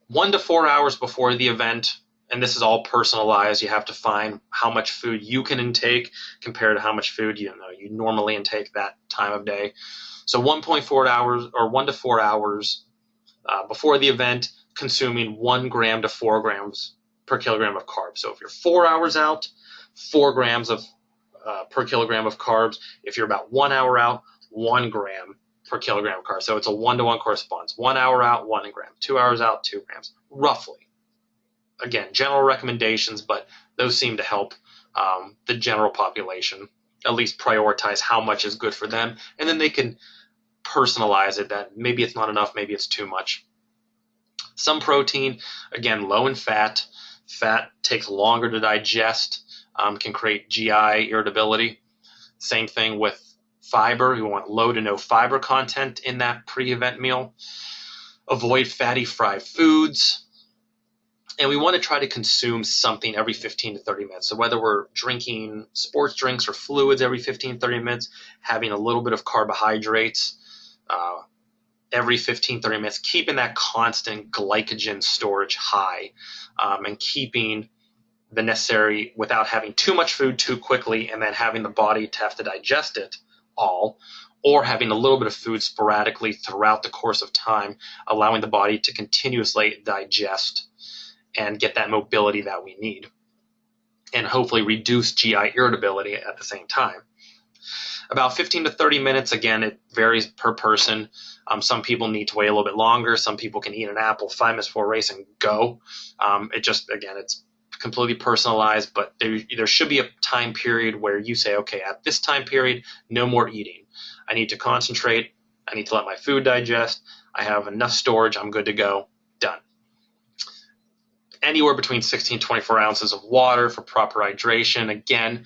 1 to 4 hours before the event, and this is all personalized. You have to find how much food you can intake compared to how much food you normally intake that time of day. So 1.4 hours or 1 to 4 hours before the event, consuming 1 gram to 4 grams per kilogram of carbs. So if you're 4 hours out, 4 grams of per kilogram of carbs. If you're about 1 hour out, 1 gram per kilogram of carbs. So it's a 1-to-1 correspondence. 1 hour out, 1 gram. 2 hours out, 2 grams, roughly. Again, general recommendations, but those seem to help the general population at least prioritize how much is good for them, and then they can personalize it that maybe it's not enough, maybe it's too much. Some protein, again, low in fat. Fat takes longer to digest, can create GI irritability. Same thing with fiber. You want low to no fiber content in that pre-event meal. Avoid fatty fried foods. And we want to try to consume something every 15 to 30 minutes. So whether we're drinking sports drinks or fluids every 15 to 30 minutes, having a little bit of carbohydrates every 15 to 30 minutes, keeping that constant glycogen storage high, and keeping the necessary without having too much food too quickly and then having the body to have to digest it all, or having a little bit of food sporadically throughout the course of time, allowing the body to continuously digest and get that mobility that we need, and hopefully reduce GI irritability at the same time. About 15 to 30 minutes, again, it varies per person. Some people need to wait a little bit longer. Some people can eat an apple 5 minutes before a race and go. It's completely personalized, but there should be a time period where you say, okay, at this time period, no more eating. I need to concentrate. I need to let my food digest. I have enough storage. I'm good to go. Done. Anywhere between 16 and 24 ounces of water for proper hydration. Again,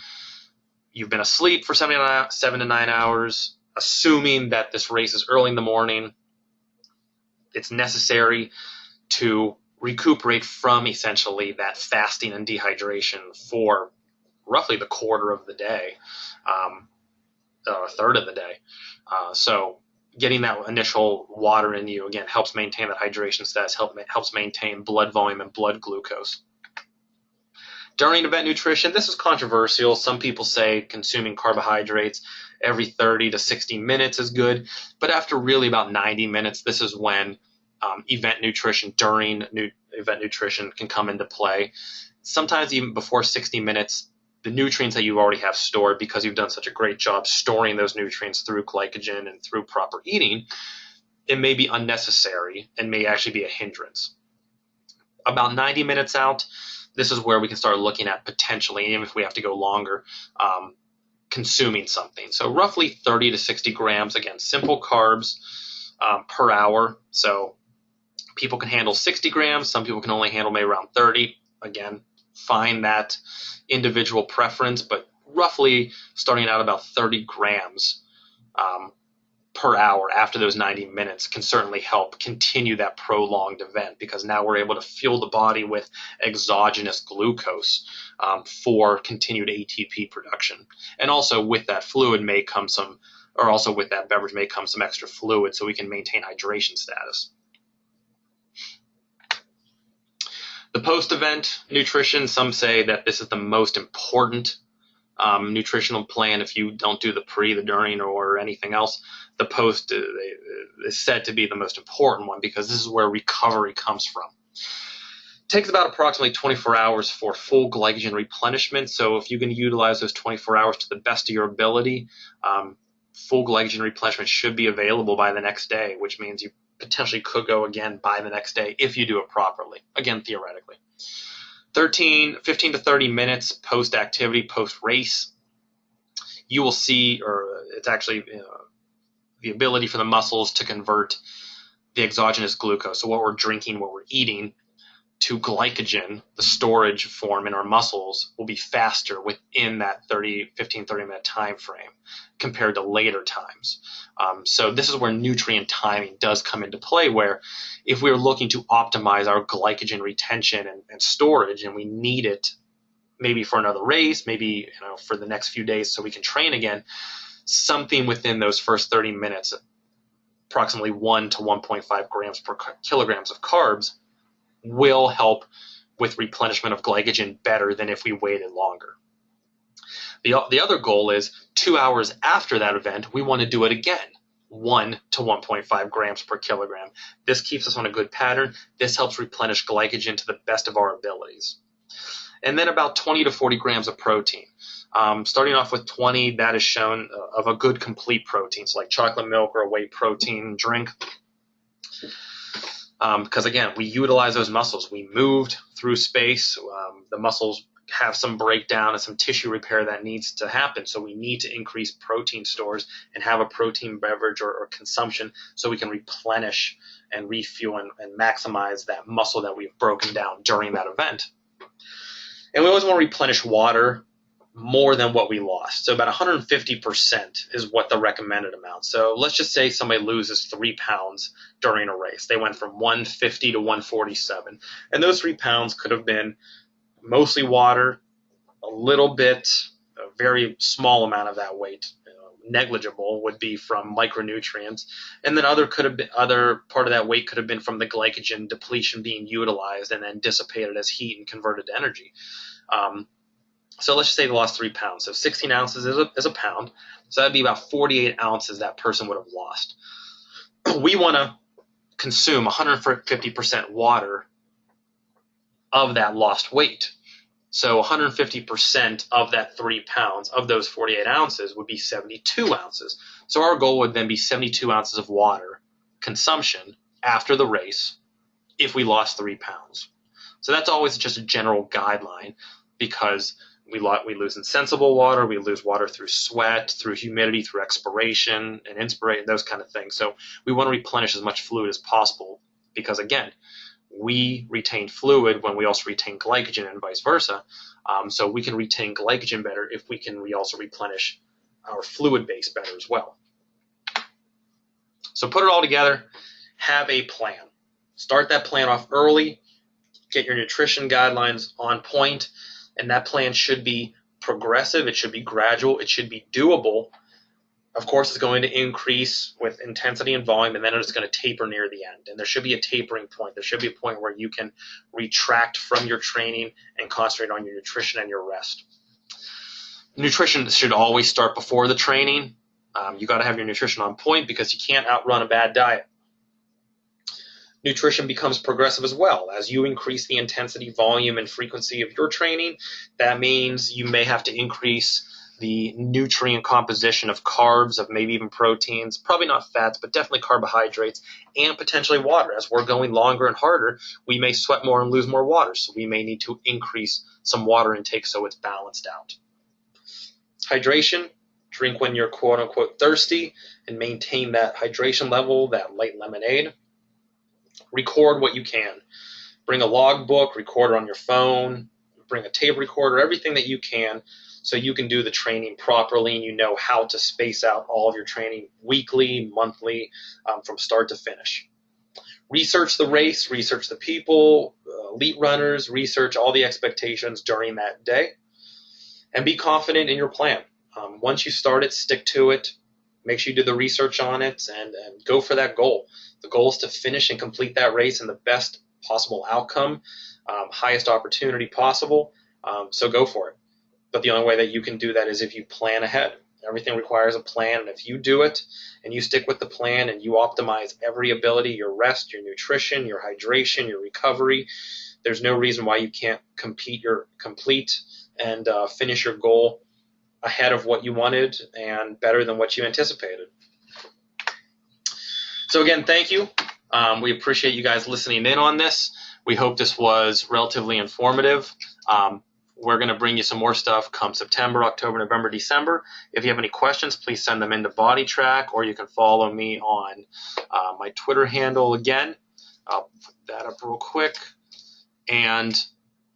you've been asleep for 7 to 9 hours, assuming that this race is early in the morning. It's necessary to recuperate from essentially that fasting and dehydration for roughly the quarter of the day, a third of the day. So getting that initial water in you, again, helps maintain that hydration status, helps maintain blood volume and blood glucose. During event nutrition, this is controversial. Some people say consuming carbohydrates every 30 to 60 minutes is good, but after really about 90 minutes, this is when event nutrition, during event nutrition, can come into play. Sometimes even before 60 minutes, the nutrients that you already have stored, because you've done such a great job storing those nutrients through glycogen and through proper eating, it may be unnecessary and may actually be a hindrance. About 90 minutes out, this is where we can start looking at potentially, even if we have to go longer, consuming something. So roughly 30 to 60 grams, again, simple carbs per hour. So people can handle 60 grams. Some people can only handle maybe around 30. Again, find that individual preference, but roughly starting out about 30 grams per hour after those 90 minutes can certainly help continue that prolonged event, because now we're able to fuel the body with exogenous glucose for continued ATP production. And also with that fluid may come some, or also with that beverage may come some extra fluid, so we can maintain hydration status. The post-event nutrition, some say that this is the most important nutritional plan. If you don't do the pre, the during, or anything else, the post is said to be the most important one, because this is where recovery comes from. It takes about approximately 24 hours for full glycogen replenishment. So if you can utilize those 24 hours to the best of your ability, full glycogen replenishment should be available by the next day, which means you potentially could go again by the next day if you do it properly, again, theoretically. 15 to 30 minutes post-activity, post-race, you will see, or it's actually the ability for the muscles to convert the exogenous glucose, so what we're drinking, what we're eating, to glycogen, the storage form in our muscles, will be faster within that 15-30 minute time frame compared to later times. So this is where nutrient timing does come into play, where if we're looking to optimize our glycogen retention and storage, and we need it maybe for another race, maybe for the next few days so we can train again, something within those first 30 minutes, approximately 1 to 1.5 grams per kilograms of carbs, will help with replenishment of glycogen better than if we waited longer. The other goal is 2 hours after that event, we want to do it again, 1 to 1.5 grams per kilogram. This keeps us on a good pattern. This helps replenish glycogen to the best of our abilities. And then about 20 to 40 grams of protein. Starting off with 20, that is shown of a good complete protein, so like chocolate milk or a whey protein drink. Because again, we utilize those muscles. We moved through space. The muscles have some breakdown and some tissue repair that needs to happen. So we need to increase protein stores and have a protein beverage or consumption so we can replenish and refuel and maximize that muscle that we've broken down during that event. And we always want to replenish water more than what we lost. So about 150% is what the recommended amount. So let's just say somebody loses 3 pounds during a race. They went from 150 to 147. And those 3 pounds could have been mostly water, a little bit, a very small amount of that weight, negligible, would be from micronutrients. And then other part of that weight could have been from the glycogen depletion being utilized and then dissipated as heat and converted to energy. So let's just say they lost 3 pounds. So 16 ounces is a pound. So that'd be about 48 ounces that person would have lost. We want to consume 150% water of that lost weight. So 150% of that 3 pounds, of those 48 ounces, would be 72 ounces. So our goal would then be 72 ounces of water consumption after the race if we lost 3 pounds. So that's always just a general guideline, because we lose insensible water, we lose water through sweat, through humidity, through expiration and inspiration, those kind of things. So we want to replenish as much fluid as possible, because again, we retain fluid when we also retain glycogen, and vice versa. So we can retain glycogen better if we can also replenish our fluid base better as well. So put it all together, have a plan. Start that plan off early, get your nutrition guidelines on point, and that plan should be progressive, it should be gradual, it should be doable. Of course, it's going to increase with intensity and volume, and then it's going to taper near the end. And there should be a tapering point. There should be a point where you can retract from your training and concentrate on your nutrition and your rest. Nutrition should always start before the training. You got to have your nutrition on point, because you can't outrun a bad diet. Nutrition becomes progressive as well. As you increase the intensity, volume, and frequency of your training, that means you may have to increase the nutrient composition of carbs, of maybe even proteins, probably not fats, but definitely carbohydrates, and potentially water. As we're going longer and harder, we may sweat more and lose more water, so we may need to increase some water intake so it's balanced out. Hydration, drink when you're quote-unquote thirsty, and maintain that hydration level, that light lemonade. Record what you can. Bring a logbook, record it on your phone, bring a tape recorder, everything that you can, so you can do the training properly and you know how to space out all of your training weekly, monthly, from start to finish. Research the race, research the people, elite runners, research all the expectations during that day, and be confident in your plan. Once you start it, stick to it. Make sure you do the research on it, and go for that goal. The goal is to finish and complete that race in the best possible outcome, highest opportunity possible. So go for it. But the only way that you can do that is if you plan ahead. Everything requires a plan, and if you do it and you stick with the plan and you optimize every ability, your rest, your nutrition, your hydration, your recovery, there's no reason why you can't complete and finish your goal ahead of what you wanted and better than what you anticipated. So again, thank you. We appreciate you guys listening in on this. We hope this was relatively informative. We're going to bring you some more stuff come September, October, November, December. If you have any questions, please send them into BodyTrack, or you can follow me on my Twitter handle again. I'll put that up real quick. And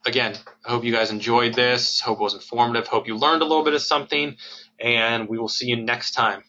again, I hope you guys enjoyed this. Hope it was informative. Hope you learned a little bit of something. And we will see you next time.